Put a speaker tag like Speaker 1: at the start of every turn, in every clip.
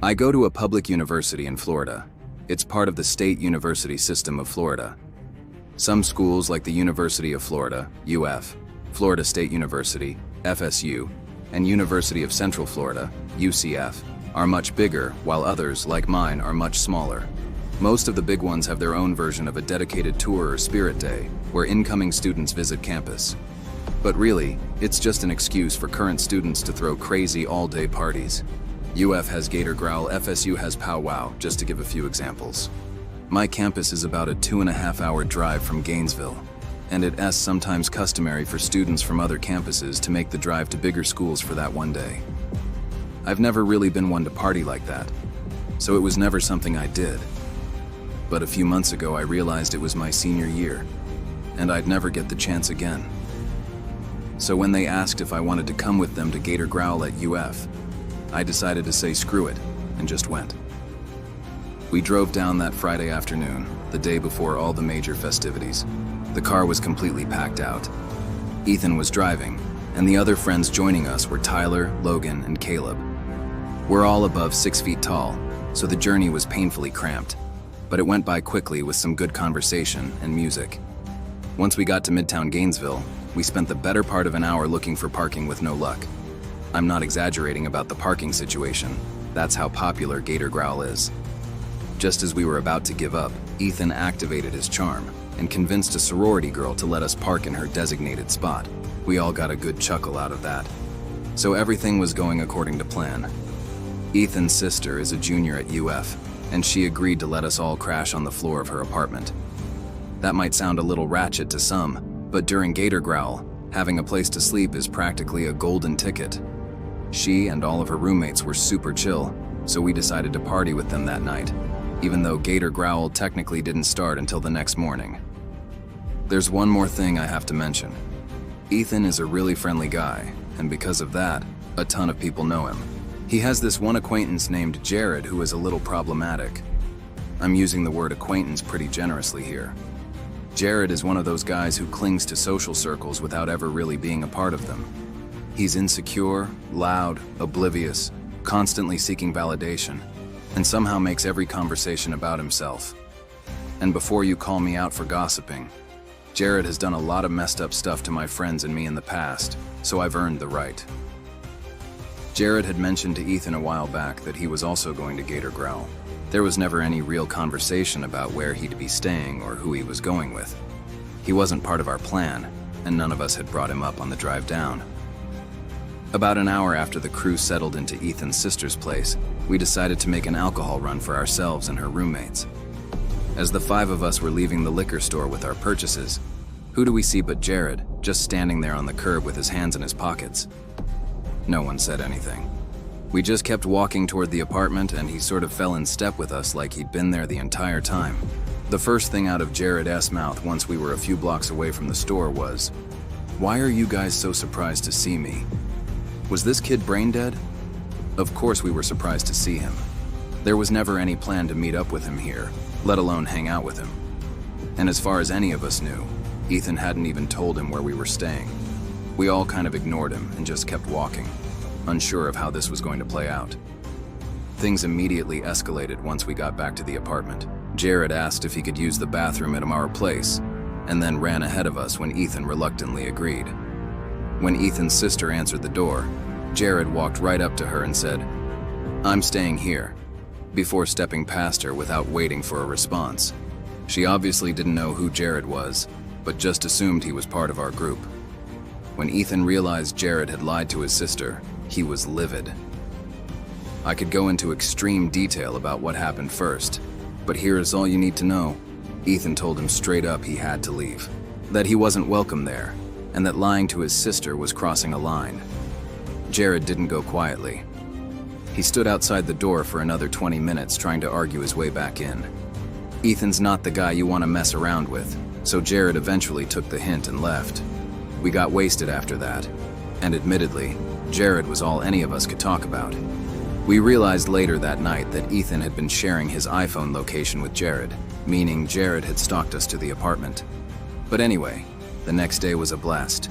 Speaker 1: I go to a public university in Florida. It's part of the state university system of Florida. Some schools like the University of Florida, UF, Florida State University, FSU, and University of Central Florida, UCF, are much bigger, while others, like mine, are much smaller. Most of the big ones have their own version of a dedicated tour or spirit day, where incoming students visit campus. But really, it's just an excuse for current students to throw crazy all-day parties. UF has Gator Growl, FSU has Pow Wow, just to give a few examples. My campus is about a 2.5-hour drive from Gainesville, and it's sometimes customary for students from other campuses to make the drive to bigger schools for that one day. I've never really been one to party like that, so it was never something I did. But a few months ago I realized it was my senior year, and I'd never get the chance again. So when they asked if I wanted to come with them to Gator Growl at UF, I decided to say screw it, and just went. We drove down that Friday afternoon, the day before all the major festivities. The car was completely packed out. Ethan was driving, and the other friends joining us were Tyler, Logan, and Caleb. We're all above 6 feet tall, so the journey was painfully cramped, but it went by quickly with some good conversation and music. Once we got to Midtown Gainesville, we spent the better part of an hour looking for parking with no luck. I'm not exaggerating about the parking situation. That's how popular Gator Growl is. Just as we were about to give up, Ethan activated his charm and convinced a sorority girl to let us park in her designated spot. We all got a good chuckle out of that. So everything was going according to plan. Ethan's sister is a junior at UF, and she agreed to let us all crash on the floor of her apartment. That might sound a little ratchet to some, but during Gator Growl, having a place to sleep is practically a golden ticket. She and all of her roommates were super chill, so we decided to party with them that night, even though Gator Growl technically didn't start until the next morning. There's one more thing I have to mention. Ethan is a really friendly guy, and because of that, a ton of people know him. He has this one acquaintance named Jared who is a little problematic. I'm using the word acquaintance pretty generously here. Jared is one of those guys who clings to social circles without ever really being a part of them. He's insecure, loud, oblivious, constantly seeking validation, and somehow makes every conversation about himself. And before you call me out for gossiping, Jared has done a lot of messed up stuff to my friends and me in the past, so I've earned the right. Jared had mentioned to Ethan a while back that he was also going to Gator Growl. There was never any real conversation about where he'd be staying or who he was going with. He wasn't part of our plan, and none of us had brought him up on the drive down. About an hour after the crew settled into Ethan's sister's place, we decided to make an alcohol run for ourselves and her roommates. As the 5 of us were leaving the liquor store with our purchases, who do we see but Jared, just standing there on the curb with his hands in his pockets? No one said anything. We just kept walking toward the apartment, and he sort of fell in step with us like he'd been there the entire time. The first thing out of Jared's mouth once we were a few blocks away from the store was, "Why are you guys so surprised to see me? Was this kid brain dead?" Of course we were surprised to see him. There was never any plan to meet up with him here, let alone hang out with him. And as far as any of us knew, Ethan hadn't even told him where we were staying. We all kind of ignored him and just kept walking, unsure of how this was going to play out. Things immediately escalated once we got back to the apartment. Jared asked if he could use the bathroom at our place, and then ran ahead of us when Ethan reluctantly agreed. When Ethan's sister answered the door, Jared walked right up to her and said, "I'm staying here," before stepping past her without waiting for a response. She obviously didn't know who Jared was, but just assumed he was part of our group. When Ethan realized Jared had lied to his sister, he was livid. I could go into extreme detail about what happened first, but here is all you need to know. Ethan told him straight up he had to leave, that he wasn't welcome there, and that lying to his sister was crossing a line. Jared didn't go quietly. He stood outside the door for another 20 minutes trying to argue his way back in. Ethan's not the guy you want to mess around with, so Jared eventually took the hint and left. We got wasted after that, and admittedly, Jared was all any of us could talk about. We realized later that night that Ethan had been sharing his iPhone location with Jared, meaning Jared had stalked us to the apartment. But anyway, the next day was a blast.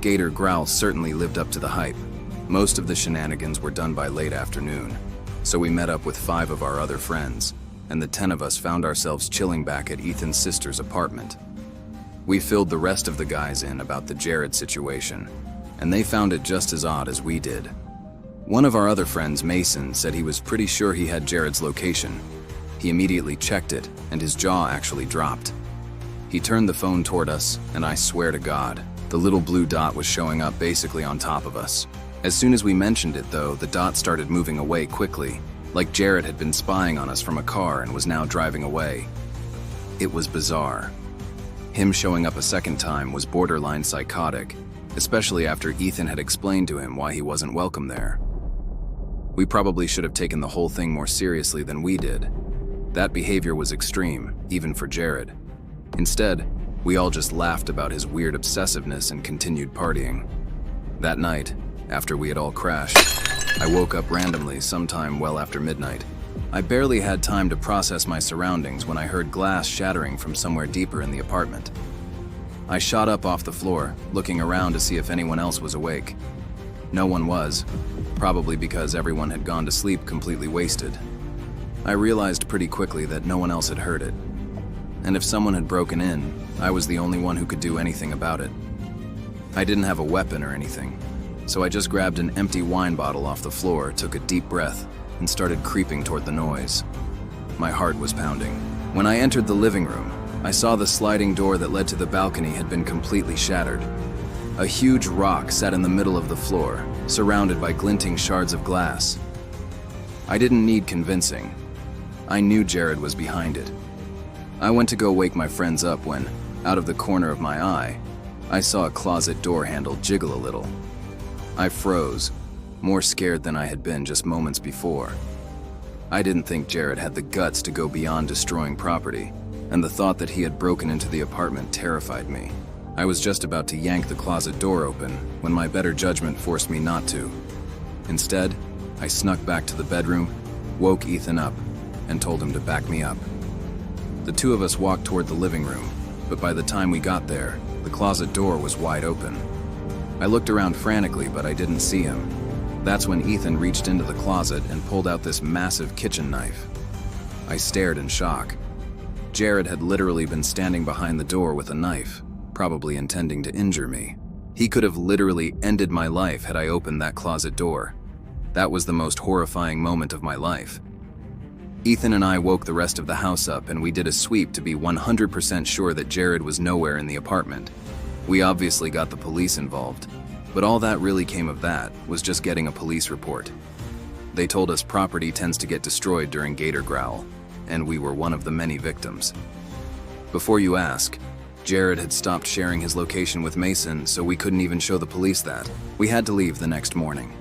Speaker 1: Gator Growl certainly lived up to the hype. Most of the shenanigans were done by late afternoon, so we met up with 5 of our other friends, and the 10 of us found ourselves chilling back at Ethan's sister's apartment. We filled the rest of the guys in about the Jared situation, and they found it just as odd as we did. One of our other friends, Mason, said he was pretty sure he had Jared's location. He immediately checked it, and his jaw actually dropped. He turned the phone toward us, and I swear to God, the little blue dot was showing up basically on top of us. As soon as we mentioned it, though, the dot started moving away quickly, like Jared had been spying on us from a car and was now driving away. It was bizarre. Him showing up a second time was borderline psychotic, especially after Ethan had explained to him why he wasn't welcome there. We probably should have taken the whole thing more seriously than we did. That behavior was extreme, even for Jared. Instead, we all just laughed about his weird obsessiveness and continued partying. That night, after we had all crashed, I woke up randomly sometime well after midnight. I barely had time to process my surroundings when I heard glass shattering from somewhere deeper in the apartment. I shot up off the floor, looking around to see if anyone else was awake. No one was, probably because everyone had gone to sleep completely wasted. I realized pretty quickly that no one else had heard it. And if someone had broken in, I was the only one who could do anything about it. I didn't have a weapon or anything, so I just grabbed an empty wine bottle off the floor, took a deep breath, and started creeping toward the noise. My heart was pounding. When I entered the living room, I saw the sliding door that led to the balcony had been completely shattered. A huge rock sat in the middle of the floor, surrounded by glinting shards of glass. I didn't need convincing. I knew Jared was behind it. I went to go wake my friends up when, out of the corner of my eye, I saw a closet door handle jiggle a little. I froze, more scared than I had been just moments before. I didn't think Jared had the guts to go beyond destroying property, and the thought that he had broken into the apartment terrified me. I was just about to yank the closet door open when my better judgment forced me not to. Instead, I snuck back to the bedroom, woke Ethan up, and told him to back me up. The two of us walked toward the living room, but by the time we got there, the closet door was wide open. I looked around frantically, but I didn't see him. That's when Ethan reached into the closet and pulled out this massive kitchen knife. I stared in shock. Jared had literally been standing behind the door with a knife, probably intending to injure me. He could have literally ended my life had I opened that closet door. That was the most horrifying moment of my life. Ethan and I woke the rest of the house up, and we did a sweep to be 100% sure that Jared was nowhere in the apartment. We obviously got the police involved, but all that really came of that was just getting a police report. They told us property tends to get destroyed during gator growl, and we were one of the many victims. Before you ask, Jared had stopped sharing his location with Mason, so we couldn't even show the police that. We had to leave the next morning.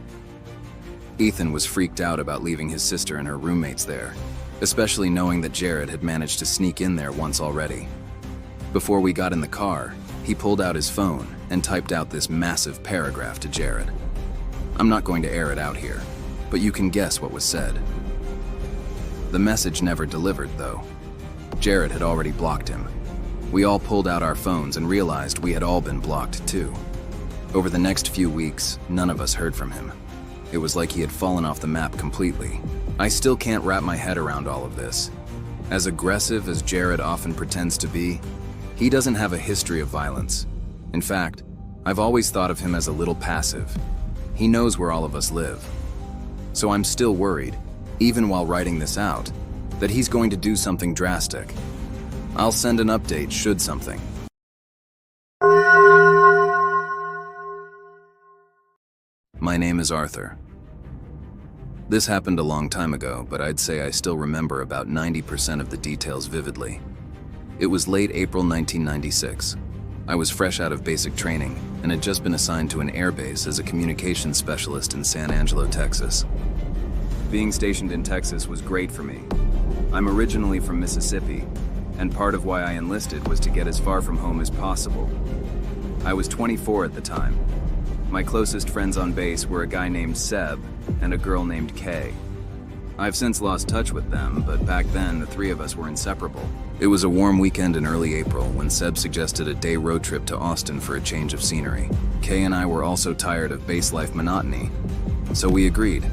Speaker 1: Ethan was freaked out about leaving his sister and her roommates there, especially knowing that Jared had managed to sneak in there once already. Before we got in the car, he pulled out his phone and typed out this massive paragraph to Jared. I'm not going to air it out here, but you can guess what was said. The message never delivered, though. Jared had already blocked him. We all pulled out our phones and realized we had all been blocked too. Over the next few weeks, none of us heard from him. It was like he had fallen off the map completely. I still can't wrap my head around all of this. As aggressive as Jared often pretends to be, he doesn't have a history of violence. In fact, I've always thought of him as a little passive. He knows where all of us live. So I'm still worried, even while writing this out, that he's going to do something drastic. I'll send an update should something. My name is Arthur. This happened a long time ago, but I'd say I still remember about 90% of the details vividly. It was late April 1996. I was fresh out of basic training and had just been assigned to an airbase as a communications specialist in San Angelo, Texas. Being stationed in Texas was great for me. I'm originally from Mississippi, and part of why I enlisted was to get as far from home as possible. I was 24 at the time. My closest friends on base were a guy named Seb and a girl named Kay. I've since lost touch with them, but back then the three of us were inseparable. It was a warm weekend in early April when Seb suggested a day road trip to Austin for a change of scenery. Kay and I were also tired of base life monotony, so we agreed.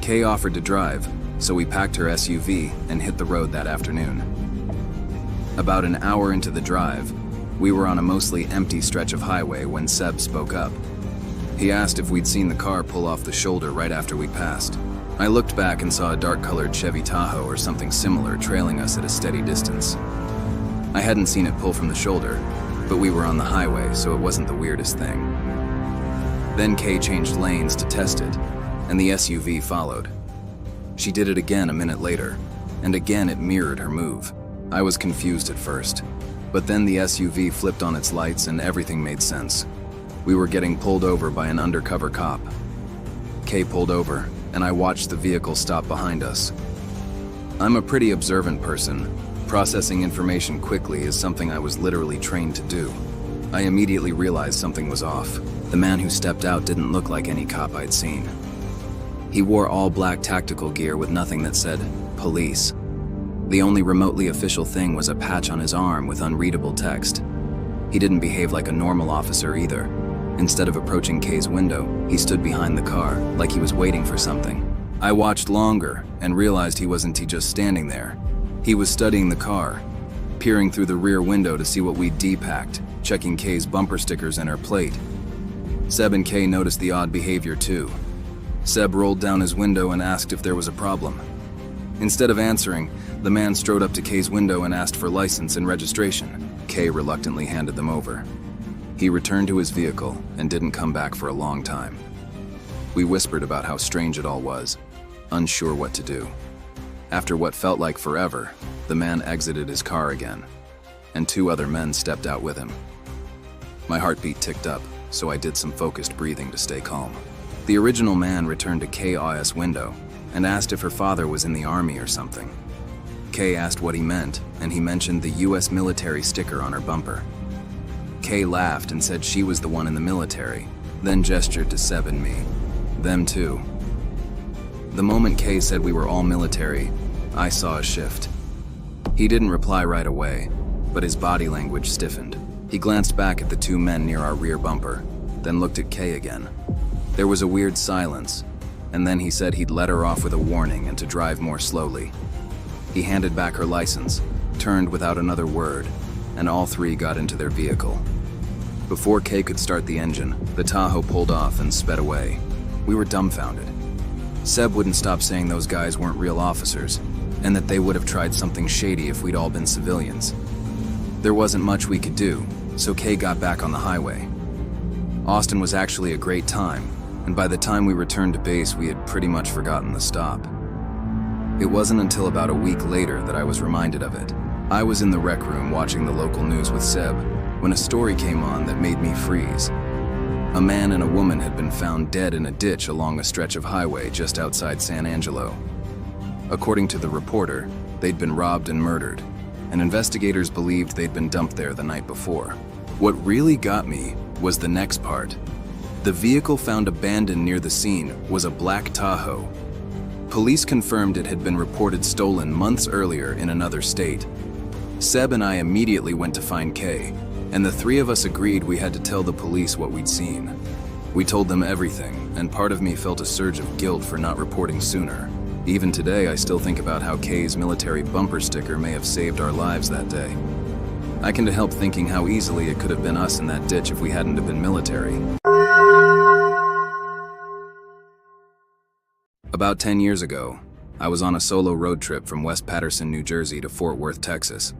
Speaker 1: Kay offered to drive, so we packed her SUV and hit the road that afternoon. About an hour into the drive, we were on a mostly empty stretch of highway when Seb spoke up. He asked if we'd seen the car pull off the shoulder right after we passed. I looked back and saw a dark-colored Chevy Tahoe or something similar trailing us at a steady distance. I hadn't seen it pull from the shoulder, but we were on the highway, so it wasn't the weirdest thing. Then Kay changed lanes to test it, and the SUV followed. She did it again a minute later, and again it mirrored her move. I was confused at first, but then the SUV flipped on its lights and everything made sense. We were getting pulled over by an undercover cop. Kay pulled over, and I watched the vehicle stop behind us. I'm a pretty observant person. Processing information quickly is something I was literally trained to do. I immediately realized something was off. The man who stepped out didn't look like any cop I'd seen. He wore all black tactical gear with nothing that said police. The only remotely official thing was a patch on his arm with unreadable text. He didn't behave like a normal officer either. Instead of approaching Kay's window, he stood behind the car, like he was waiting for something. I watched longer and realized he wasn't just standing there. He was studying the car, peering through the rear window to see what we'd depacked, checking Kay's bumper stickers and her plate. Seb and Kay noticed the odd behavior too. Seb rolled down his window and asked if there was a problem. Instead of answering, the man strode up to Kay's window and asked for license and registration. Kay reluctantly handed them over. He returned to his vehicle and didn't come back for a long time. We whispered about how strange it all was, unsure what to do. After what felt like forever, the man exited his car again, and two other men stepped out with him. My heartbeat ticked up, so I did some focused breathing to stay calm. The original man returned to Kay's window and asked if her father was in the army or something. Kay asked what he meant, and he mentioned the US military sticker on her bumper. Kay laughed and said she was the one in the military, then gestured to Seb and me. Them too. The moment Kay said we were all military, I saw a shift. He didn't reply right away, but his body language stiffened. He glanced back at the two men near our rear bumper, then looked at Kay again. There was a weird silence, and then he said he'd let her off with a warning and to drive more slowly. He handed back her license, turned without another word, and all three got into their vehicle. Before Kay could start the engine, the Tahoe pulled off and sped away. We were dumbfounded. Seb wouldn't stop saying those guys weren't real officers, and that they would have tried something shady if we'd all been civilians. There wasn't much we could do, so Kay got back on the highway. Austin was actually a great time, and by the time we returned to base, we had pretty much forgotten the stop. It wasn't until about a week later that I was reminded of it. I was in the rec room watching the local news with Seb when a story came on that made me freeze. A man and a woman had been found dead in a ditch along a stretch of highway just outside San Angelo. According to the reporter, they'd been robbed and murdered, and investigators believed they'd been dumped there the night before. What really got me was the next part. The vehicle found abandoned near the scene was a black Tahoe. Police confirmed it had been reported stolen months earlier in another state. Seb and I immediately went to find Kay, and the three of us agreed we had to tell the police what we'd seen. We told them everything, and part of me felt a surge of guilt for not reporting sooner. Even today, I still think about how Kay's military bumper sticker may have saved our lives that day. I can't help thinking how easily it could have been us in that ditch if we hadn't have been military. About 10 years ago, I was on a solo road trip from West Paterson, New Jersey to Fort Worth, Texas.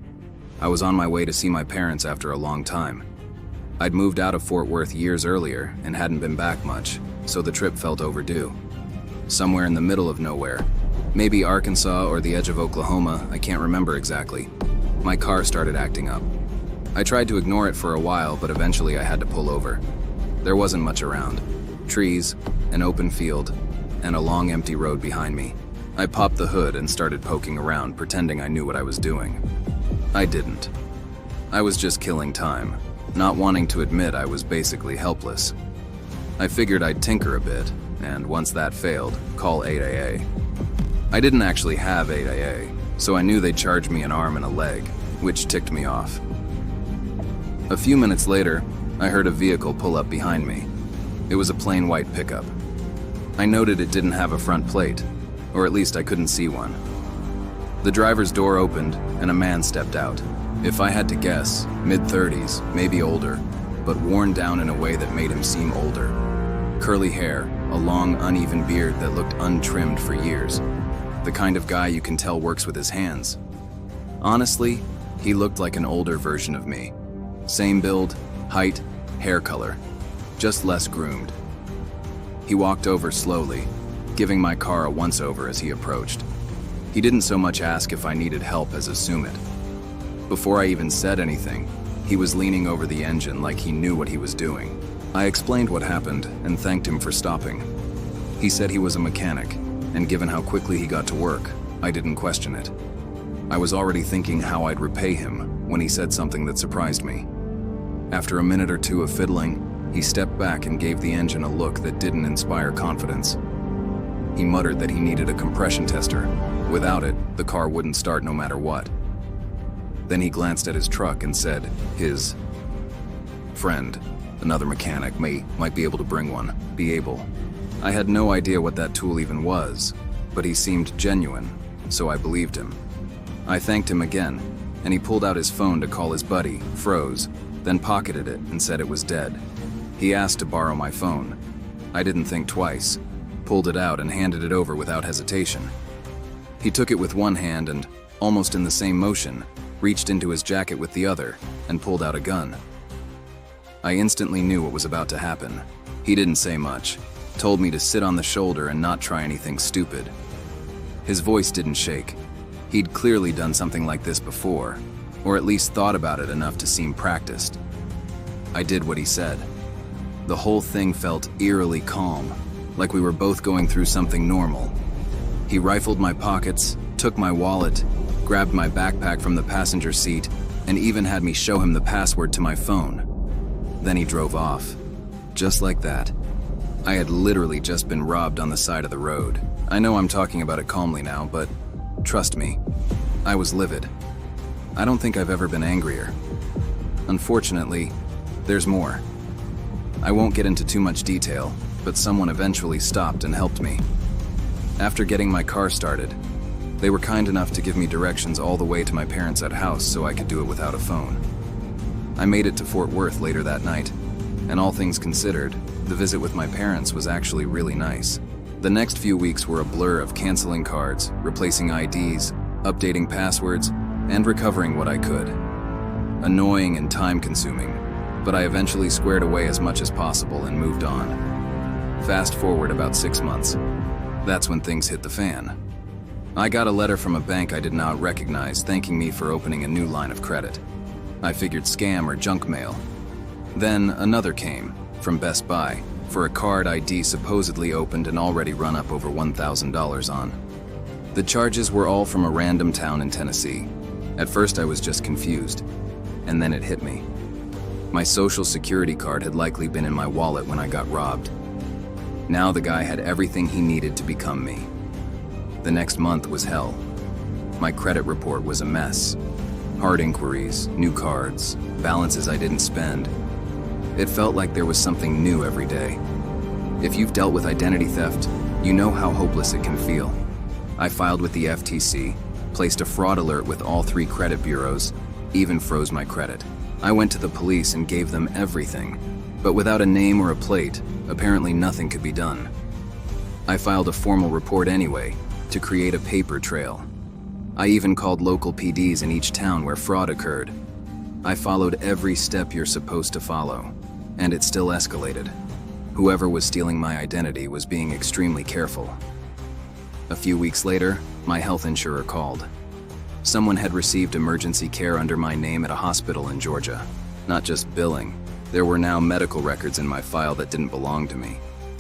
Speaker 1: I was on my way to see my parents after a long time. I'd moved out of Fort Worth years earlier and hadn't been back much, so the trip felt overdue. Somewhere in the middle of nowhere, maybe Arkansas or the edge of Oklahoma, I can't remember exactly, my car started acting up. I tried to ignore it for a while, but eventually I had to pull over. There wasn't much around. Trees, an open field, and a long empty road behind me. I popped the hood and started poking around, pretending I knew what I was doing. I didn't. I was just killing time, not wanting to admit I was basically helpless. I figured I'd tinker a bit, and once that failed, call 8AA. I didn't actually have 8AA, so I knew they'd charge me an arm and a leg, which ticked me off. A few minutes later, I heard a vehicle pull up behind me. It was a plain white pickup. I noted it didn't have a front plate, or at least I couldn't see one. The driver's door opened and a man stepped out. If I had to guess, mid-30s, maybe older, but worn down in a way that made him seem older. Curly hair, a long, uneven beard that looked untrimmed for years. The kind of guy you can tell works with his hands. Honestly, he looked like an older version of me. Same build, height, hair color, just less groomed. He walked over slowly, giving my car a once-over as he approached. He didn't so much ask if I needed help as assume it. Before I even said anything, he was leaning over the engine like he knew what he was doing. I explained what happened and thanked him for stopping. He said he was a mechanic, and given how quickly he got to work, I didn't question it. I was already thinking how I'd repay him when he said something that surprised me. After a minute or two of fiddling, he stepped back and gave the engine a look that didn't inspire confidence. He muttered that he needed a compression tester. Without it, the car wouldn't start no matter what. Then he glanced at his truck and said his friend, another mechanic, might be able to bring one. I had no idea what that tool even was, but he seemed genuine, so I believed him. I thanked him again, and he pulled out his phone to call his buddy, froze, then pocketed it and said it was dead. He asked to borrow my phone. I didn't think twice, pulled it out and handed it over without hesitation. He took it with one hand and, almost in the same motion, reached into his jacket with the other and pulled out a gun. I instantly knew what was about to happen. He didn't say much, told me to sit on the shoulder and not try anything stupid. His voice didn't shake. He'd clearly done something like this before, or at least thought about it enough to seem practiced. I did what he said. The whole thing felt eerily calm, like we were both going through something normal. He rifled my pockets, took my wallet, grabbed my backpack from the passenger seat, and even had me show him the password to my phone. Then he drove off. Just like that. I had literally just been robbed on the side of the road. I know I'm talking about it calmly now, but trust me, I was livid. I don't think I've ever been angrier. Unfortunately, there's more. I won't get into too much detail, but someone eventually stopped and helped me. After getting my car started, they were kind enough to give me directions all the way to my parents' house so I could do it without a phone. I made it to Fort Worth later that night, and all things considered, the visit with my parents was actually really nice. The next few weeks were a blur of canceling cards, replacing IDs, updating passwords, and recovering what I could. Annoying and time-consuming, but I eventually squared away as much as possible and moved on. Fast forward about 6 months. That's when things hit the fan. I got a letter from a bank I did not recognize thanking me for opening a new line of credit. I figured scam or junk mail. Then another came, from Best Buy, for a card ID supposedly opened and already run up over $1,000 on. The charges were all from a random town in Tennessee. At first I was just confused, and then it hit me. My social security card had likely been in my wallet when I got robbed. Now the guy had everything he needed to become me. The next month was hell. My credit report was a mess. Hard inquiries, new cards, balances I didn't spend. It felt like there was something new every day. If you've dealt with identity theft, you know how hopeless it can feel. I filed with the FTC, placed a fraud alert with all 3 credit bureaus, even froze my credit. I went to the police and gave them everything, but without a name or a plate, apparently nothing could be done. I filed a formal report anyway, to create a paper trail. I even called local PDs in each town where fraud occurred. I followed every step you're supposed to follow, and it still escalated. Whoever was stealing my identity was being extremely careful. A few weeks later, my health insurer called. Someone had received emergency care under my name at a hospital in Georgia. Not just billing, there were now medical records in my file that didn't belong to me.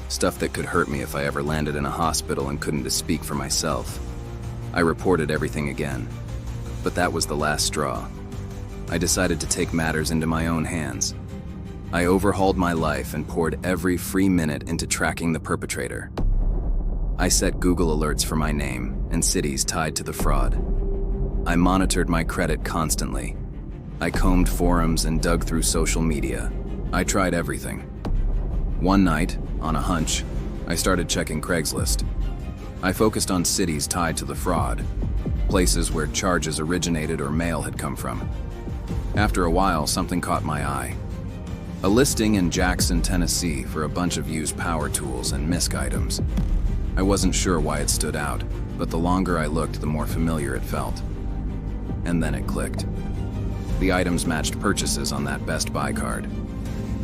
Speaker 1: Stuff that could hurt me if I ever landed in a hospital and couldn't speak for myself. I reported everything again, but that was the last straw. I decided to take matters into my own hands. I overhauled my life and poured every free minute into tracking the perpetrator. I set Google alerts for my name and cities tied to the fraud. I monitored my credit constantly. I combed forums and dug through social media. I tried everything. One night, on a hunch, I started checking Craigslist. I focused on cities tied to the fraud, places where charges originated or mail had come from. After a while, something caught my eye. A listing in Jackson, Tennessee for a bunch of used power tools and misc items. I wasn't sure why it stood out, but the longer I looked, the more familiar it felt. And then it clicked. The items matched purchases on that Best Buy card.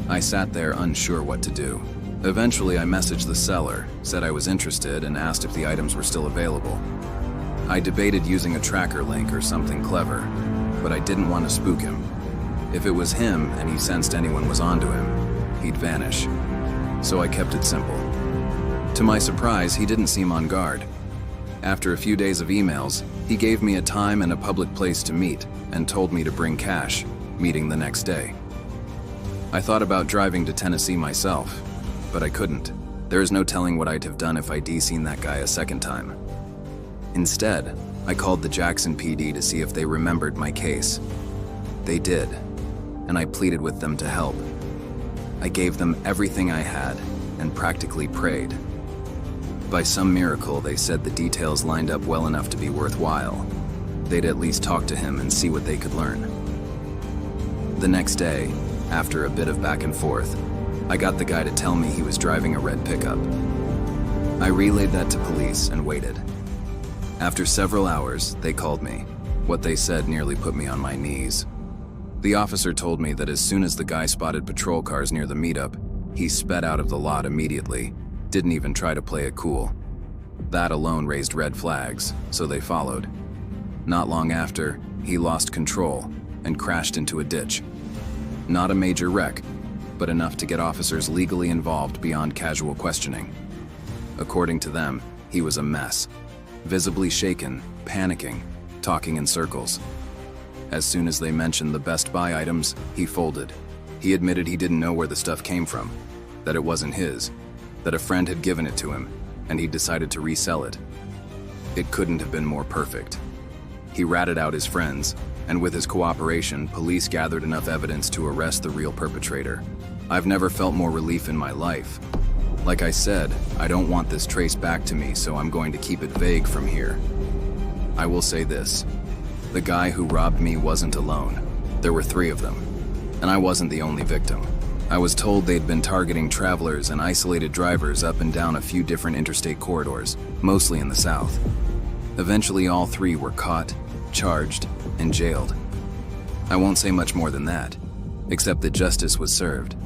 Speaker 1: I sat there unsure what to do. Eventually, I messaged the seller, said I was interested, and asked if the items were still available. I debated using a tracker link or something clever, but I didn't want to spook him. If it was him and he sensed anyone was onto him, he'd vanish. So I kept it simple. To my surprise, he didn't seem on guard. After a few days of emails, he gave me a time and a public place to meet and told me to bring cash, meeting the next day. I thought about driving to Tennessee myself, but I couldn't. There is no telling what I'd have done if I'd seen that guy a second time. Instead, I called the Jackson PD to see if they remembered my case. They did, and I pleaded with them to help. I gave them everything I had and practically prayed. By some miracle, they said the details lined up well enough to be worthwhile. They'd at least talk to him and see what they could learn. The next day, after a bit of back and forth, I got the guy to tell me he was driving a red pickup. I relayed that to police and waited. After several hours, they called me. What they said nearly put me on my knees. The officer told me that as soon as the guy spotted patrol cars near the meetup, he sped out of the lot immediately, didn't even try to play it cool. That alone raised red flags, so they followed. Not long after, he lost control and crashed into a ditch. Not a major wreck, but enough to get officers legally involved beyond casual questioning. According to them, he was a mess, visibly shaken, panicking, talking in circles. As soon as they mentioned the Best Buy items, he folded. He admitted he didn't know where the stuff came from, that it wasn't his, that a friend had given it to him, and he decided to resell it. It couldn't have been more perfect. He ratted out his friends, and with his cooperation, police gathered enough evidence to arrest the real perpetrator. I've never felt more relief in my life. Like I said, I don't want this traced back to me, so I'm going to keep it vague from here. I will say this. The guy who robbed me wasn't alone. There were 3 of them, and I wasn't the only victim. I was told they'd been targeting travelers and isolated drivers up and down a few different interstate corridors, mostly in the South. Eventually, all 3 were caught, charged, and jailed. I won't say much more than that, except that justice was served.